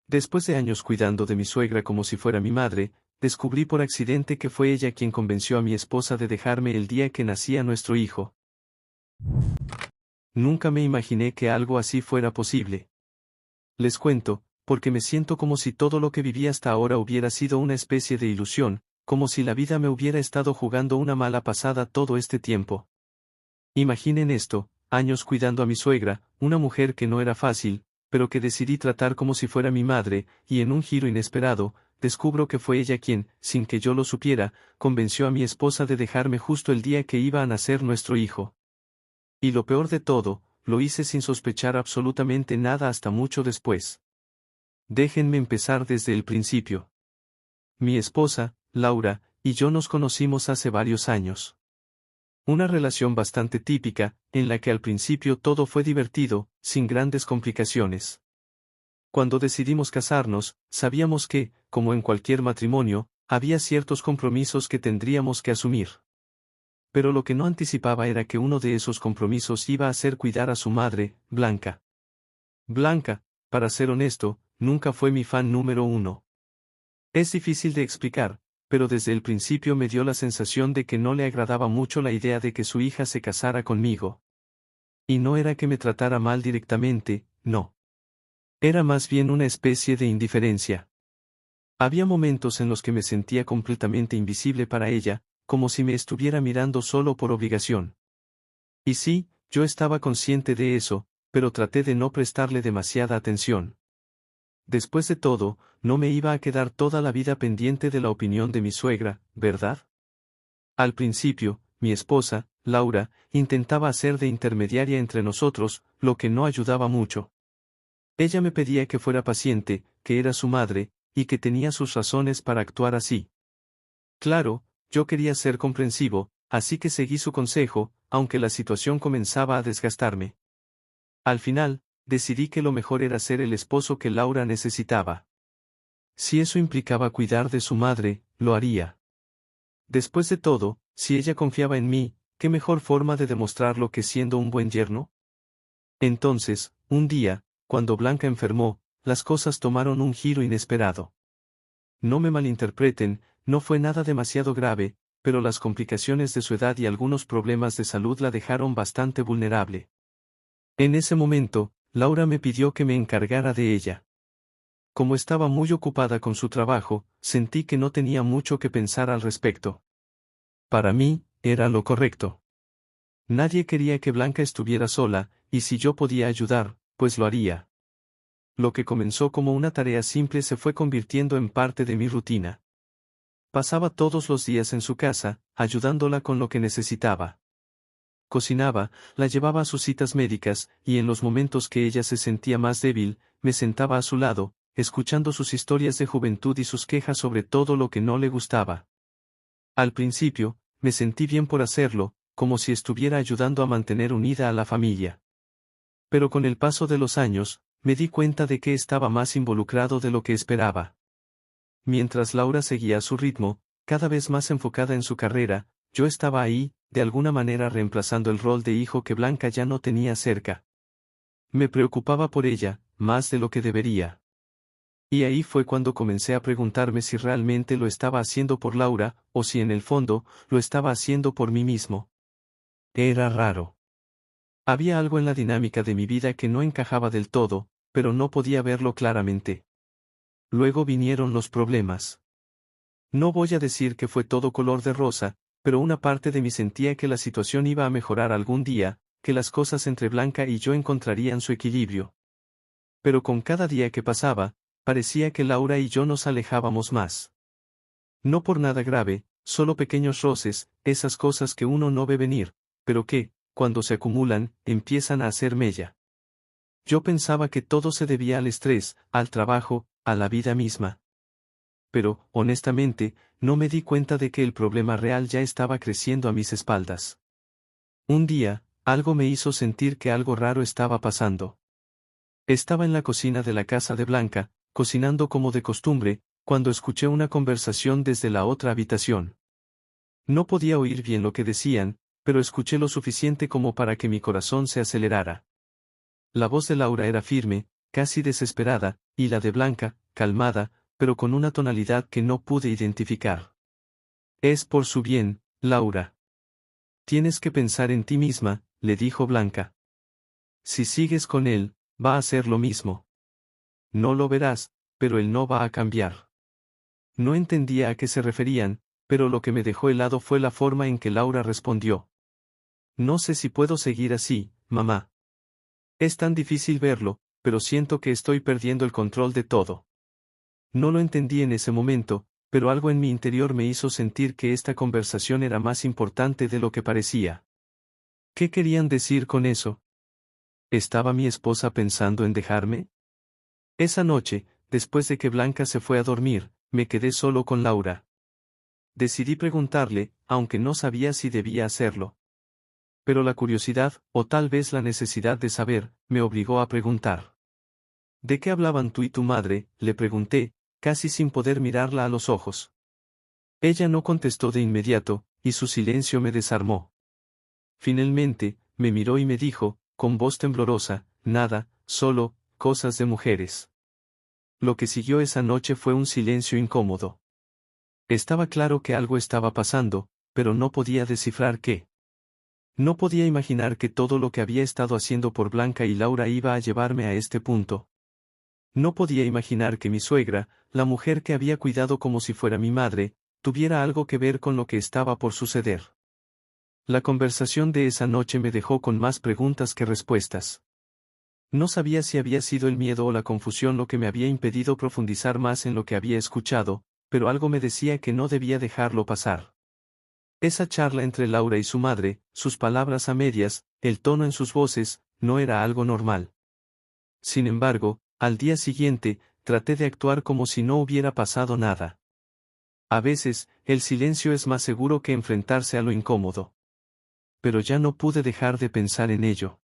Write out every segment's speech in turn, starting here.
Después de años cuidando de mi suegra como si fuera mi madre, descubrí por accidente que fue ella quien convenció a mi esposa de dejarme el día que nacía nuestro hijo. Nunca me imaginé que algo así fuera posible. Les cuento, porque me siento como si todo lo que viví hasta ahora hubiera sido una especie de ilusión, como si la vida me hubiera estado jugando una mala pasada todo este tiempo. Imaginen esto, años cuidando a mi suegra, una mujer que no era fácil, pero que decidí tratar como si fuera mi madre, y en un giro inesperado, descubro que fue ella quien, sin que yo lo supiera, convenció a mi esposa de dejarme justo el día que iba a nacer nuestro hijo. Y lo peor de todo, lo hice sin sospechar absolutamente nada hasta mucho después. Déjenme empezar desde el principio. Mi esposa, Laura, y yo nos conocimos hace varios años. Una relación bastante típica, en la que al principio todo fue divertido, sin grandes complicaciones. Cuando decidimos casarnos, sabíamos que, como en cualquier matrimonio, había ciertos compromisos que tendríamos que asumir. Pero lo que no anticipaba era que uno de esos compromisos iba a ser cuidar a su madre, Blanca. Blanca, para ser honesto, nunca fue mi fan número uno. Es difícil de explicar, pero desde el principio me dio la sensación de que no le agradaba mucho la idea de que su hija se casara conmigo. Y no era que me tratara mal directamente, no. Era más bien una especie de indiferencia. Había momentos en los que me sentía completamente invisible para ella, como si me estuviera mirando solo por obligación. Y sí, yo estaba consciente de eso, pero traté de no prestarle demasiada atención. Después de todo, no me iba a quedar toda la vida pendiente de la opinión de mi suegra, ¿verdad? Al principio, mi esposa, Laura, intentaba hacer de intermediaria entre nosotros, lo que no ayudaba mucho. Ella me pedía que fuera paciente, que era su madre, y que tenía sus razones para actuar así. Claro, yo quería ser comprensivo, así que seguí su consejo, aunque la situación comenzaba a desgastarme. Al final, decidí que lo mejor era ser el esposo que Laura necesitaba. Si eso implicaba cuidar de su madre, lo haría. Después de todo, si ella confiaba en mí, ¿qué mejor forma de demostrarlo que siendo un buen yerno? Entonces, un día, cuando Blanca enfermó, las cosas tomaron un giro inesperado. No me malinterpreten, no fue nada demasiado grave, pero las complicaciones de su edad y algunos problemas de salud la dejaron bastante vulnerable. En ese momento, Laura me pidió que me encargara de ella. Como estaba muy ocupada con su trabajo, sentí que no tenía mucho que pensar al respecto. Para mí, era lo correcto. Nadie quería que Blanca estuviera sola, y si yo podía ayudar, pues lo haría. Lo que comenzó como una tarea simple se fue convirtiendo en parte de mi rutina. Pasaba todos los días en su casa, ayudándola con lo que necesitaba. Cocinaba, la llevaba a sus citas médicas, y en los momentos que ella se sentía más débil, me sentaba a su lado, escuchando sus historias de juventud y sus quejas sobre todo lo que no le gustaba. Al principio, me sentí bien por hacerlo, como si estuviera ayudando a mantener unida a la familia. Pero con el paso de los años, me di cuenta de que estaba más involucrado de lo que esperaba. Mientras Laura seguía a su ritmo, cada vez más enfocada en su carrera, yo estaba ahí, de alguna manera reemplazando el rol de hijo que Blanca ya no tenía cerca. Me preocupaba por ella, más de lo que debería. Y ahí fue cuando comencé a preguntarme si realmente lo estaba haciendo por Laura, o si en el fondo, lo estaba haciendo por mí mismo. Era raro. Había algo en la dinámica de mi vida que no encajaba del todo, pero no podía verlo claramente. Luego vinieron los problemas. No voy a decir que fue todo color de rosa, pero una parte de mí sentía que la situación iba a mejorar algún día, que las cosas entre Blanca y yo encontrarían su equilibrio. Pero con cada día que pasaba, parecía que Laura y yo nos alejábamos más. No por nada grave, solo pequeños roces, esas cosas que uno no ve venir, pero que, cuando se acumulan, empiezan a hacer mella. Yo pensaba que todo se debía al estrés, al trabajo, a la vida misma. Pero, honestamente, no me di cuenta de que el problema real ya estaba creciendo a mis espaldas. Un día, algo me hizo sentir que algo raro estaba pasando. Estaba en la cocina de la casa de Blanca, cocinando como de costumbre, cuando escuché una conversación desde la otra habitación. No podía oír bien lo que decían, pero escuché lo suficiente como para que mi corazón se acelerara. La voz de Laura era firme, casi desesperada, y la de Blanca, calmada, pero con una tonalidad que no pude identificar. Es por su bien, Laura. Tienes que pensar en ti misma, le dijo Blanca. Si sigues con él, va a hacer lo mismo. No lo verás, pero él no va a cambiar. No entendía a qué se referían, pero lo que me dejó helado fue la forma en que Laura respondió. No sé si puedo seguir así, mamá. Es tan difícil verlo, pero siento que estoy perdiendo el control de todo. No lo entendí en ese momento, pero algo en mi interior me hizo sentir que esta conversación era más importante de lo que parecía. ¿Qué querían decir con eso? ¿Estaba mi esposa pensando en dejarme? Esa noche, después de que Blanca se fue a dormir, me quedé solo con Laura. Decidí preguntarle, aunque no sabía si debía hacerlo. Pero la curiosidad, o tal vez la necesidad de saber, me obligó a preguntar. ¿De qué hablaban tú y tu madre?, le pregunté, casi sin poder mirarla a los ojos. Ella no contestó de inmediato, y su silencio me desarmó. Finalmente, me miró y me dijo, con voz temblorosa, nada, solo, cosas de mujeres. Lo que siguió esa noche fue un silencio incómodo. Estaba claro que algo estaba pasando, pero no podía descifrar qué. No podía imaginar que todo lo que había estado haciendo por Blanca y Laura iba a llevarme a este punto. No podía imaginar que mi suegra, la mujer que había cuidado como si fuera mi madre, tuviera algo que ver con lo que estaba por suceder. La conversación de esa noche me dejó con más preguntas que respuestas. No sabía si había sido el miedo o la confusión lo que me había impedido profundizar más en lo que había escuchado, pero algo me decía que no debía dejarlo pasar. Esa charla entre Laura y su madre, sus palabras a medias, el tono en sus voces, no era algo normal. Sin embargo, al día siguiente, traté de actuar como si no hubiera pasado nada. A veces, el silencio es más seguro que enfrentarse a lo incómodo. Pero ya no pude dejar de pensar en ello.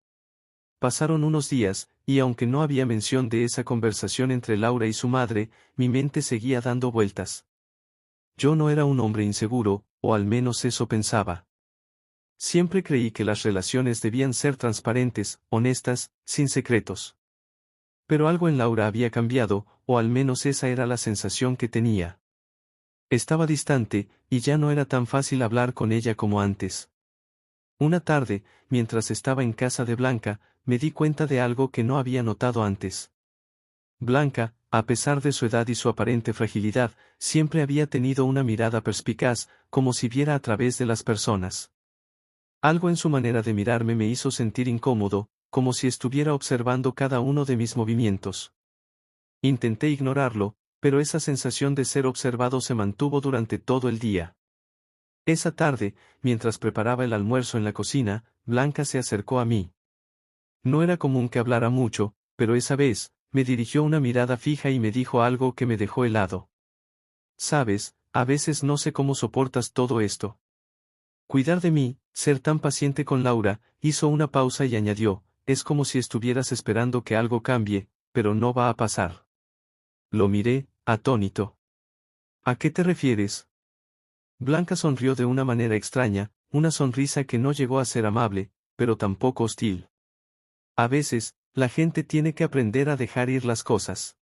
Pasaron unos días, y aunque no había mención de esa conversación entre Laura y su madre, mi mente seguía dando vueltas. Yo no era un hombre inseguro, o al menos eso pensaba. Siempre creí que las relaciones debían ser transparentes, honestas, sin secretos. Pero algo en Laura había cambiado, o al menos esa era la sensación que tenía. Estaba distante, y ya no era tan fácil hablar con ella como antes. Una tarde, mientras estaba en casa de Blanca, me di cuenta de algo que no había notado antes. Blanca, a pesar de su edad y su aparente fragilidad, siempre había tenido una mirada perspicaz, como si viera a través de las personas. Algo en su manera de mirarme me hizo sentir incómodo, como si estuviera observando cada uno de mis movimientos. Intenté ignorarlo, pero esa sensación de ser observado se mantuvo durante todo el día. Esa tarde, mientras preparaba el almuerzo en la cocina, Blanca se acercó a mí. No era común que hablara mucho, pero esa vez, me dirigió una mirada fija y me dijo algo que me dejó helado. Sabes, a veces no sé cómo soportas todo esto. Cuidar de mí, ser tan paciente con Laura, hizo una pausa y añadió, es como si estuvieras esperando que algo cambie, pero no va a pasar. Lo miré, atónito. ¿A qué te refieres? Blanca sonrió de una manera extraña, una sonrisa que no llegó a ser amable, pero tampoco hostil. A veces, la gente tiene que aprender a dejar ir las cosas.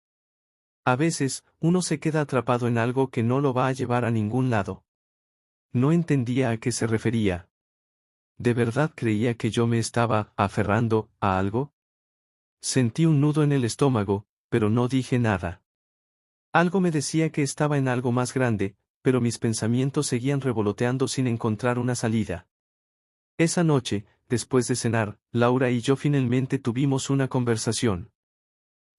A veces, uno se queda atrapado en algo que no lo va a llevar a ningún lado. No entendía a qué se refería. ¿De verdad creía que yo me estaba aferrando a algo? Sentí un nudo en el estómago, pero no dije nada. Algo me decía que estaba en algo más grande, pero mis pensamientos seguían revoloteando sin encontrar una salida. Esa noche, después de cenar, Laura y yo finalmente tuvimos una conversación.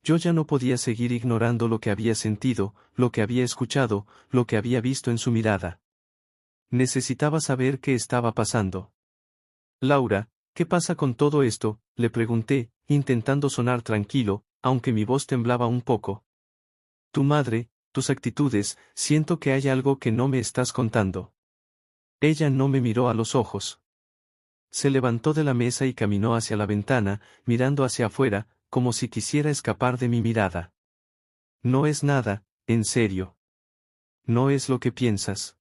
Yo ya no podía seguir ignorando lo que había sentido, lo que había escuchado, lo que había visto en su mirada. Necesitaba saber qué estaba pasando. Laura, ¿qué pasa con todo esto?, le pregunté, intentando sonar tranquilo, aunque mi voz temblaba un poco. Tu madre, tus actitudes, siento que hay algo que no me estás contando. Ella no me miró a los ojos. Se levantó de la mesa y caminó hacia la ventana, mirando hacia afuera, como si quisiera escapar de mi mirada. No es nada, en serio. No es lo que piensas.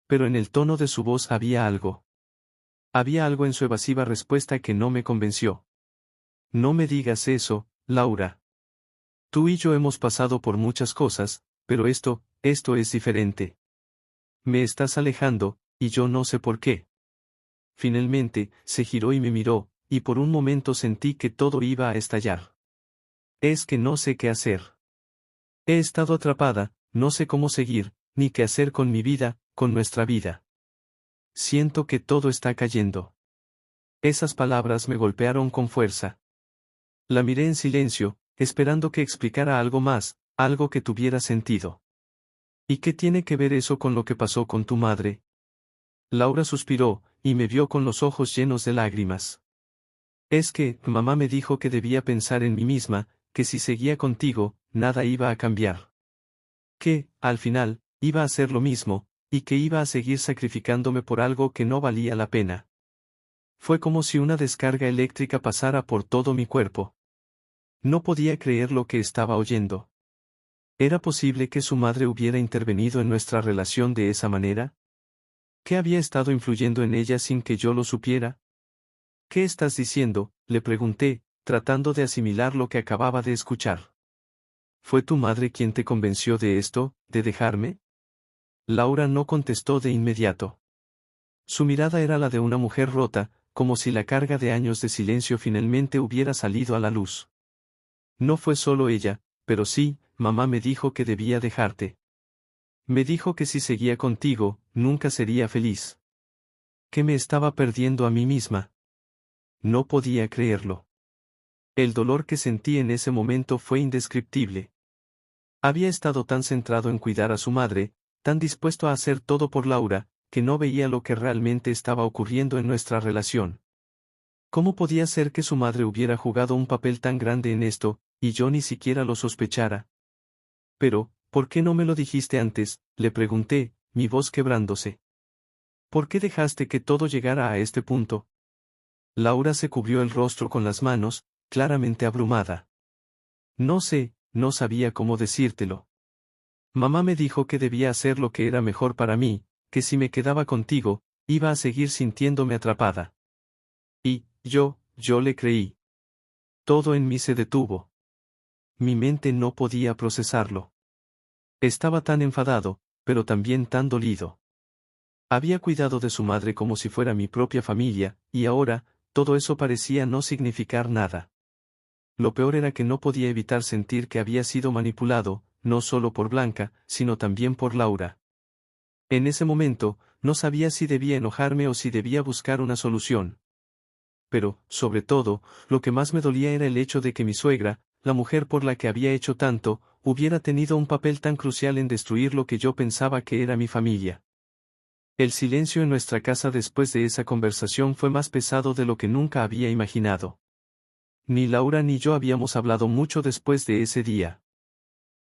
Pero en el tono de su voz había algo. Había algo en su evasiva respuesta que no me convenció. No me digas eso, Laura. Tú y yo hemos pasado por muchas cosas, pero esto es diferente. Me estás alejando, y yo no sé por qué. Finalmente, se giró y me miró, y por un momento sentí que todo iba a estallar. Es que no sé qué hacer. He estado atrapada, no sé cómo seguir, ni qué hacer con mi vida, con nuestra vida. Siento que todo está cayendo. Esas palabras me golpearon con fuerza. La miré en silencio, esperando que explicara algo más, algo que tuviera sentido. ¿Y qué tiene que ver eso con lo que pasó con tu madre? Laura suspiró, y me vio con los ojos llenos de lágrimas. Es que, mamá me dijo que debía pensar en mí misma, que si seguía contigo, nada iba a cambiar. Que, al final, iba a hacer lo mismo, y que iba a seguir sacrificándome por algo que no valía la pena. Fue como si una descarga eléctrica pasara por todo mi cuerpo. No podía creer lo que estaba oyendo. ¿Era posible que su madre hubiera intervenido en nuestra relación de esa manera? ¿Qué había estado influyendo en ella sin que yo lo supiera? ¿Qué estás diciendo?, le pregunté, tratando de asimilar lo que acababa de escuchar. ¿Fue tu madre quien te convenció de esto, de dejarme? Laura no contestó de inmediato. Su mirada era la de una mujer rota, como si la carga de años de silencio finalmente hubiera salido a la luz. No fue solo ella, pero sí, mamá me dijo que debía dejarte. Me dijo que si seguía contigo, nunca sería feliz. Que me estaba perdiendo a mí misma. No podía creerlo. El dolor que sentí en ese momento fue indescriptible. Había estado tan centrado en cuidar a su madre, tan dispuesto a hacer todo por Laura, que no veía lo que realmente estaba ocurriendo en nuestra relación. ¿Cómo podía ser que su madre hubiera jugado un papel tan grande en esto, y yo ni siquiera lo sospechara? Pero, ¿por qué no me lo dijiste antes?, le pregunté, mi voz quebrándose. ¿Por qué dejaste que todo llegara a este punto? Laura se cubrió el rostro con las manos, claramente abrumada. No sé, no sabía cómo decírtelo. Mamá me dijo que debía hacer lo que era mejor para mí, que si me quedaba contigo, iba a seguir sintiéndome atrapada. Y, yo le creí. Todo en mí se detuvo. Mi mente no podía procesarlo. Estaba tan enfadado, pero también tan dolido. Había cuidado de su madre como si fuera mi propia familia, y ahora, todo eso parecía no significar nada. Lo peor era que no podía evitar sentir que había sido manipulado, no solo por Blanca, sino también por Laura. En ese momento, no sabía si debía enojarme o si debía buscar una solución. Pero, sobre todo, lo que más me dolía era el hecho de que mi suegra, la mujer por la que había hecho tanto, hubiera tenido un papel tan crucial en destruir lo que yo pensaba que era mi familia. El silencio en nuestra casa después de esa conversación fue más pesado de lo que nunca había imaginado. Ni Laura ni yo habíamos hablado mucho después de ese día.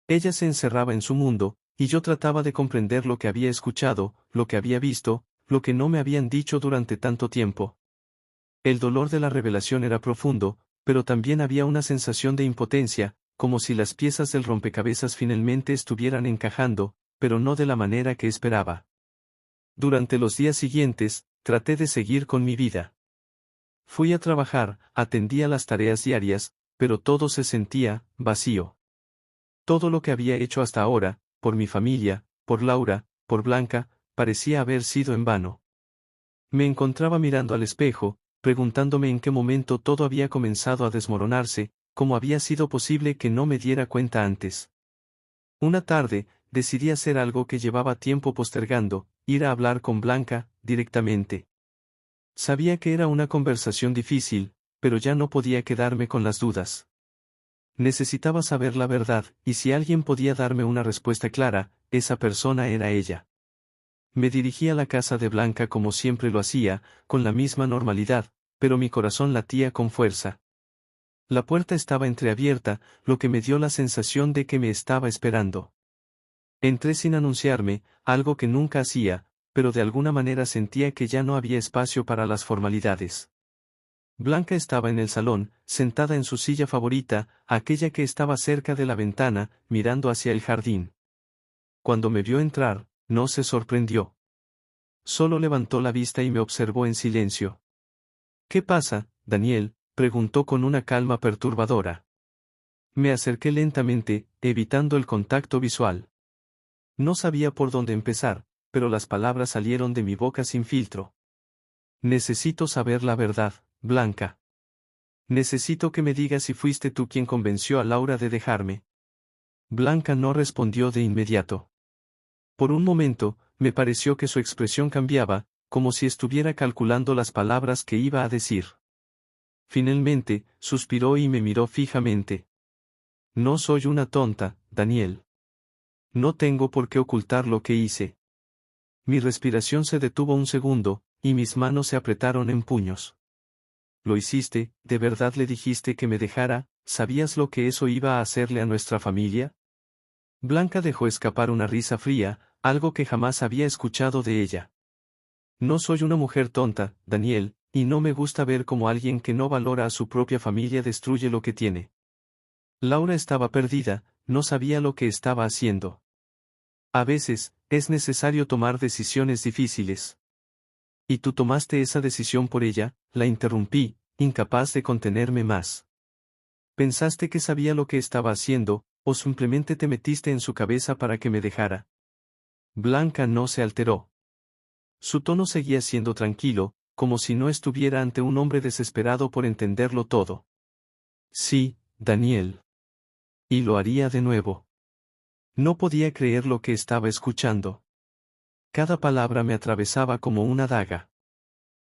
Ella se encerraba en su mundo, y yo trataba de comprender lo que había escuchado, lo que había visto, lo que no me habían dicho durante tanto tiempo. El dolor de la revelación era profundo, pero también había una sensación de impotencia, como si las piezas del rompecabezas finalmente estuvieran encajando, pero no de la manera que esperaba. Durante los días siguientes, traté de seguir con mi vida. Fui a trabajar, atendía las tareas diarias, pero todo se sentía vacío. Todo lo que había hecho hasta ahora, por mi familia, por Laura, por Blanca, parecía haber sido en vano. Me encontraba mirando al espejo, preguntándome en qué momento todo había comenzado a desmoronarse, cómo había sido posible que no me diera cuenta antes. Una tarde, decidí hacer algo que llevaba tiempo postergando, ir a hablar con Blanca, directamente. Sabía que era una conversación difícil, pero ya no podía quedarme con las dudas. Necesitaba saber la verdad, y si alguien podía darme una respuesta clara, esa persona era ella. Me dirigí a la casa de Blanca como siempre lo hacía, con la misma normalidad, pero mi corazón latía con fuerza. La puerta estaba entreabierta, lo que me dio la sensación de que me estaba esperando. Entré sin anunciarme, algo que nunca hacía, pero de alguna manera sentía que ya no había espacio para las formalidades. Blanca estaba en el salón, sentada en su silla favorita, aquella que estaba cerca de la ventana, mirando hacia el jardín. Cuando me vio entrar, no se sorprendió. Solo levantó la vista y me observó en silencio. ¿Qué pasa, Daniel?, preguntó con una calma perturbadora. Me acerqué lentamente, evitando el contacto visual. No sabía por dónde empezar, pero las palabras salieron de mi boca sin filtro. Necesito saber la verdad, Blanca. Necesito que me digas si fuiste tú quien convenció a Laura de dejarme. Blanca no respondió de inmediato. Por un momento, me pareció que su expresión cambiaba, como si estuviera calculando las palabras que iba a decir. Finalmente, suspiró y me miró fijamente. No soy una tonta, Daniel. No tengo por qué ocultar lo que hice. Mi respiración se detuvo un segundo, y mis manos se apretaron en puños. Lo hiciste, ¿de verdad le dijiste que me dejara? ¿Sabías lo que eso iba a hacerle a nuestra familia? Blanca dejó escapar una risa fría, algo que jamás había escuchado de ella. No soy una mujer tonta, Daniel, y no me gusta ver cómo alguien que no valora a su propia familia destruye lo que tiene. Laura estaba perdida, no sabía lo que estaba haciendo. A veces, es necesario tomar decisiones difíciles. ¿Y tú tomaste esa decisión por ella? La interrumpí, incapaz de contenerme más. ¿Pensaste que sabía lo que estaba haciendo, o simplemente te metiste en su cabeza para que me dejara? Blanca no se alteró. Su tono seguía siendo tranquilo, como si no estuviera ante un hombre desesperado por entenderlo todo. Sí, Daniel. Y lo haría de nuevo. No podía creer lo que estaba escuchando. Cada palabra me atravesaba como una daga.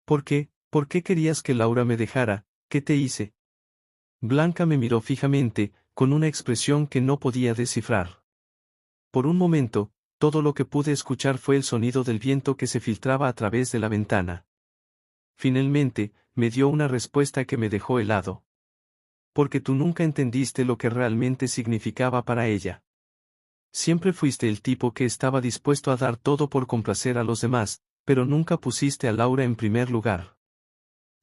¿Por qué? ¿Por qué querías que Laura me dejara? ¿Qué te hice? Blanca me miró fijamente, con una expresión que no podía descifrar. Por un momento, todo lo que pude escuchar fue el sonido del viento que se filtraba a través de la ventana. Finalmente, me dio una respuesta que me dejó helado. Porque tú nunca entendiste lo que realmente significaba para ella. Siempre fuiste el tipo que estaba dispuesto a dar todo por complacer a los demás, pero nunca pusiste a Laura en primer lugar.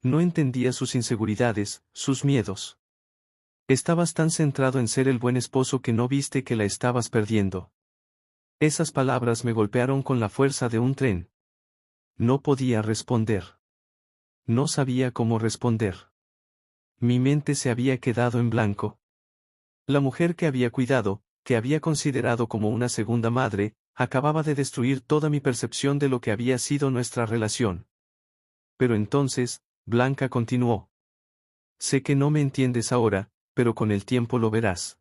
No entendías sus inseguridades, sus miedos. Estabas tan centrado en ser el buen esposo que no viste que la estabas perdiendo. Esas palabras me golpearon con la fuerza de un tren. No podía responder. No sabía cómo responder. Mi mente se había quedado en blanco. La mujer que había cuidado, que había considerado como una segunda madre, acababa de destruir toda mi percepción de lo que había sido nuestra relación. Pero entonces, Blanca continuó. Sé que no me entiendes ahora, pero con el tiempo lo verás.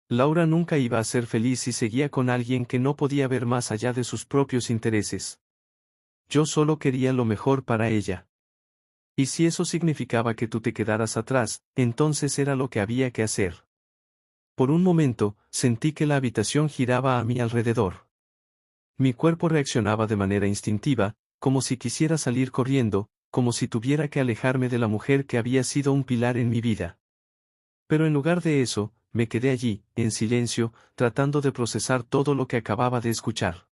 Laura nunca iba a ser feliz si seguía con alguien que no podía ver más allá de sus propios intereses. Yo solo quería lo mejor para ella. Y si eso significaba que tú te quedaras atrás, entonces era lo que había que hacer. Por un momento, sentí que la habitación giraba a mi alrededor. Mi cuerpo reaccionaba de manera instintiva, como si quisiera salir corriendo, como si tuviera que alejarme de la mujer que había sido un pilar en mi vida. Pero en lugar de eso, me quedé allí, en silencio, tratando de procesar todo lo que acababa de escuchar.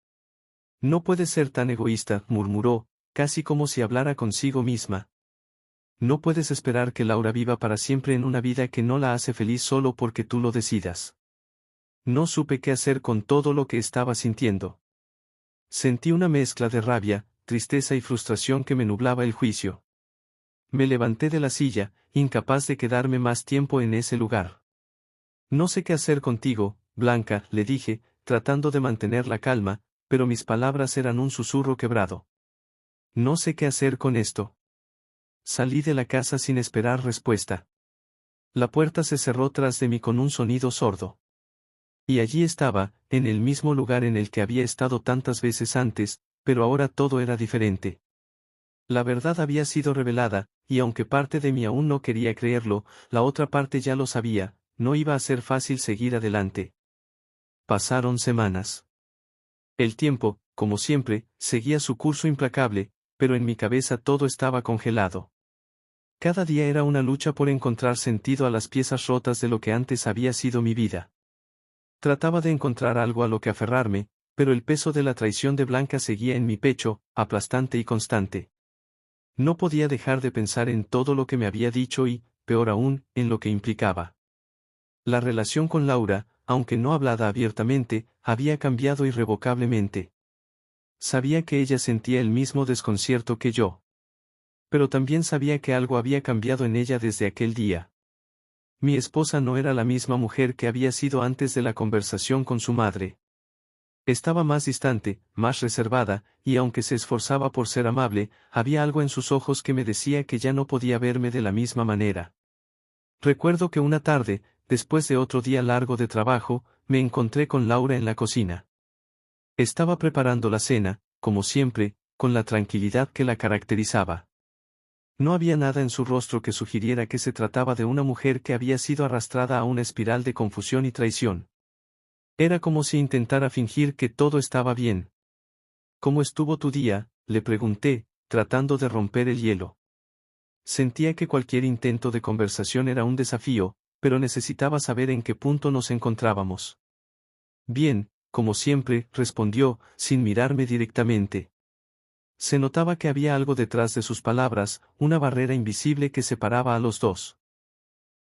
No puedes ser tan egoísta, murmuró, casi como si hablara consigo misma. No puedes esperar que Laura viva para siempre en una vida que no la hace feliz solo porque tú lo decidas. No supe qué hacer con todo lo que estaba sintiendo. Sentí una mezcla de rabia, tristeza y frustración que me nublaba el juicio. Me levanté de la silla, incapaz de quedarme más tiempo en ese lugar. No sé qué hacer contigo, Blanca, le dije, tratando de mantener la calma, pero mis palabras eran un susurro quebrado. No sé qué hacer con esto. Salí de la casa sin esperar respuesta. La puerta se cerró tras de mí con un sonido sordo. Y allí estaba, en el mismo lugar en el que había estado tantas veces antes, pero ahora todo era diferente. La verdad había sido revelada, y aunque parte de mí aún no quería creerlo, la otra parte ya lo sabía, no iba a ser fácil seguir adelante. Pasaron semanas. El tiempo, como siempre, seguía su curso implacable, pero en mi cabeza todo estaba congelado. Cada día era una lucha por encontrar sentido a las piezas rotas de lo que antes había sido mi vida. Trataba de encontrar algo a lo que aferrarme, pero el peso de la traición de Blanca seguía en mi pecho, aplastante y constante. No podía dejar de pensar en todo lo que me había dicho y, peor aún, en lo que implicaba. La relación con Laura, aunque no hablada abiertamente, había cambiado irrevocablemente. Sabía que ella sentía el mismo desconcierto que yo. Pero también sabía que algo había cambiado en ella desde aquel día. Mi esposa no era la misma mujer que había sido antes de la conversación con su madre. Estaba más distante, más reservada, y aunque se esforzaba por ser amable, había algo en sus ojos que me decía que ya no podía verme de la misma manera. Recuerdo que una tarde, después de otro día largo de trabajo, me encontré con Laura en la cocina. Estaba preparando la cena, como siempre, con la tranquilidad que la caracterizaba. No había nada en su rostro que sugiriera que se trataba de una mujer que había sido arrastrada a una espiral de confusión y traición. Era como si intentara fingir que todo estaba bien. ¿Cómo estuvo tu día?, le pregunté, tratando de romper el hielo. Sentía que cualquier intento de conversación era un desafío, pero necesitaba saber en qué punto nos encontrábamos. Bien, como siempre, respondió, sin mirarme directamente. Se notaba que había algo detrás de sus palabras, una barrera invisible que separaba a los dos.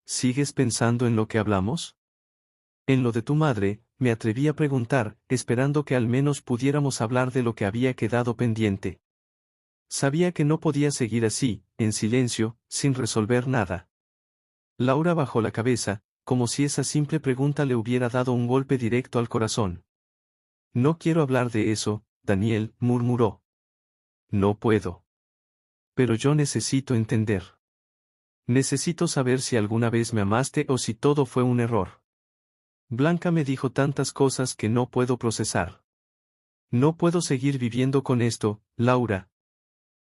¿Sigues pensando en lo que hablamos? En lo de tu madre, me atreví a preguntar, esperando que al menos pudiéramos hablar de lo que había quedado pendiente. Sabía que no podía seguir así, en silencio, sin resolver nada. Laura bajó la cabeza, como si esa simple pregunta le hubiera dado un golpe directo al corazón. No quiero hablar de eso, Daniel, murmuró. No puedo. Pero yo necesito entender. Necesito saber si alguna vez me amaste o si todo fue un error. Blanca me dijo tantas cosas que no puedo procesar. No puedo seguir viviendo con esto, Laura.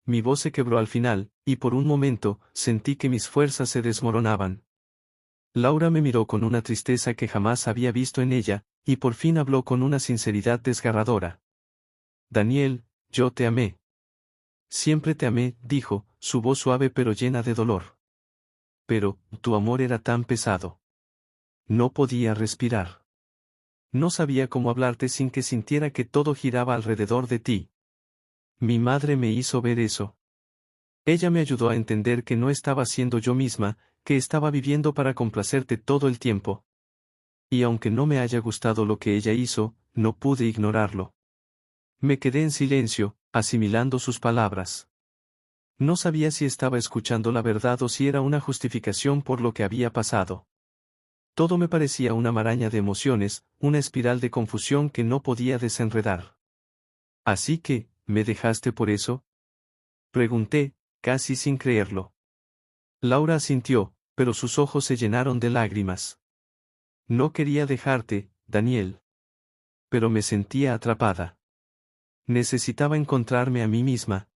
Mi voz se quebró al final, y por un momento, sentí que mis fuerzas se desmoronaban. Laura me miró con una tristeza que jamás había visto en ella, y por fin habló con una sinceridad desgarradora. Daniel, yo te amé. Siempre te amé, dijo, su voz suave pero llena de dolor. Pero, tu amor era tan pesado. No podía respirar. No sabía cómo hablarte sin que sintiera que todo giraba alrededor de ti. Mi madre me hizo ver eso. Ella me ayudó a entender que no estaba siendo yo misma, que estaba viviendo para complacerte todo el tiempo. Y aunque no me haya gustado lo que ella hizo, no pude ignorarlo. Me quedé en silencio, asimilando sus palabras. No sabía si estaba escuchando la verdad o si era una justificación por lo que había pasado. Todo me parecía una maraña de emociones, una espiral de confusión que no podía desenredar. ¿Así que, me dejaste por eso?, pregunté, casi sin creerlo. Laura asintió, pero sus ojos se llenaron de lágrimas. No quería dejarte, Daniel. Pero me sentía atrapada. Necesitaba encontrarme a mí misma.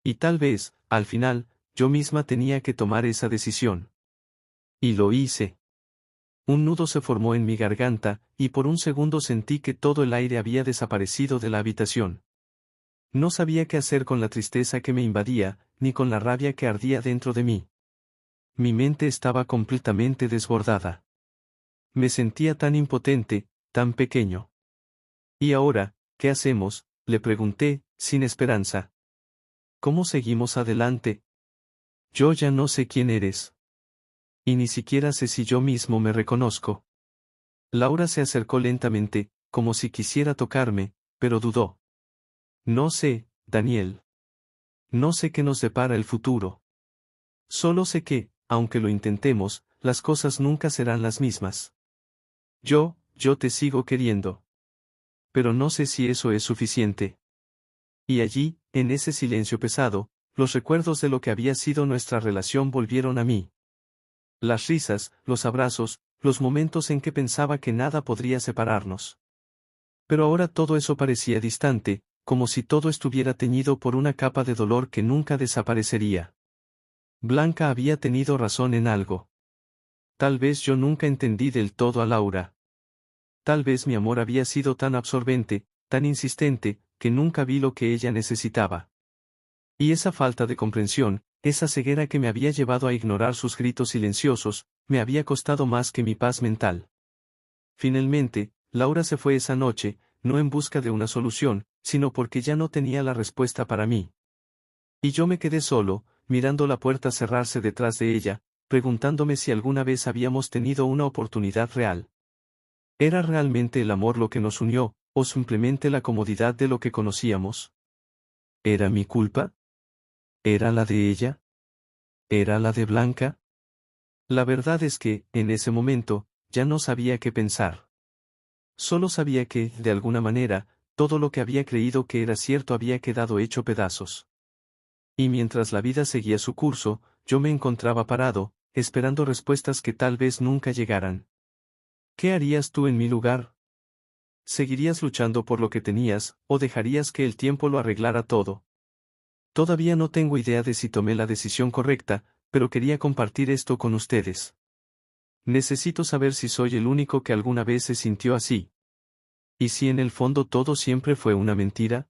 Y tal vez, al final, yo misma tenía que tomar esa decisión. Y lo hice. Un nudo se formó en mi garganta, y por un segundo sentí que todo el aire había desaparecido de la habitación. No sabía qué hacer con la tristeza que me invadía, ni con la rabia que ardía dentro de mí. Mi mente estaba completamente desbordada. Me sentía tan impotente, tan pequeño. ¿Y ahora, qué hacemos?, le pregunté, sin esperanza. ¿Cómo seguimos adelante? Yo ya no sé quién eres. Y ni siquiera sé si yo mismo me reconozco. Laura se acercó lentamente, como si quisiera tocarme, pero dudó. No sé, Daniel. No sé qué nos depara el futuro. Solo sé que, aunque lo intentemos, las cosas nunca serán las mismas. Yo te sigo queriendo. Pero no sé si eso es suficiente. Y allí, en ese silencio pesado, los recuerdos de lo que había sido nuestra relación volvieron a mí. Las risas, los abrazos, los momentos en que pensaba que nada podría separarnos. Pero ahora todo eso parecía distante, como si todo estuviera teñido por una capa de dolor que nunca desaparecería. Blanca había tenido razón en algo. Tal vez yo nunca entendí del todo a Laura. Tal vez mi amor había sido tan absorbente, tan insistente, que nunca vi lo que ella necesitaba. Y esa falta de comprensión, esa ceguera que me había llevado a ignorar sus gritos silenciosos, me había costado más que mi paz mental. Finalmente, Laura se fue esa noche, no en busca de una solución, sino porque ya no tenía la respuesta para mí. Y yo me quedé solo, mirando la puerta cerrarse detrás de ella, preguntándome si alguna vez habíamos tenido una oportunidad real. ¿Era realmente el amor lo que nos unió, o simplemente la comodidad de lo que conocíamos? ¿Era mi culpa? ¿Era la de ella? ¿Era la de Blanca? La verdad es que, en ese momento, ya no sabía qué pensar. Solo sabía que, de alguna manera, todo lo que había creído que era cierto había quedado hecho pedazos. Y mientras la vida seguía su curso, yo me encontraba parado, esperando respuestas que tal vez nunca llegaran. ¿Qué harías tú en mi lugar? ¿Seguirías luchando por lo que tenías, o dejarías que el tiempo lo arreglara todo? Todavía no tengo idea de si tomé la decisión correcta, pero quería compartir esto con ustedes. Necesito saber si soy el único que alguna vez se sintió así. ¿Y si en el fondo todo siempre fue una mentira?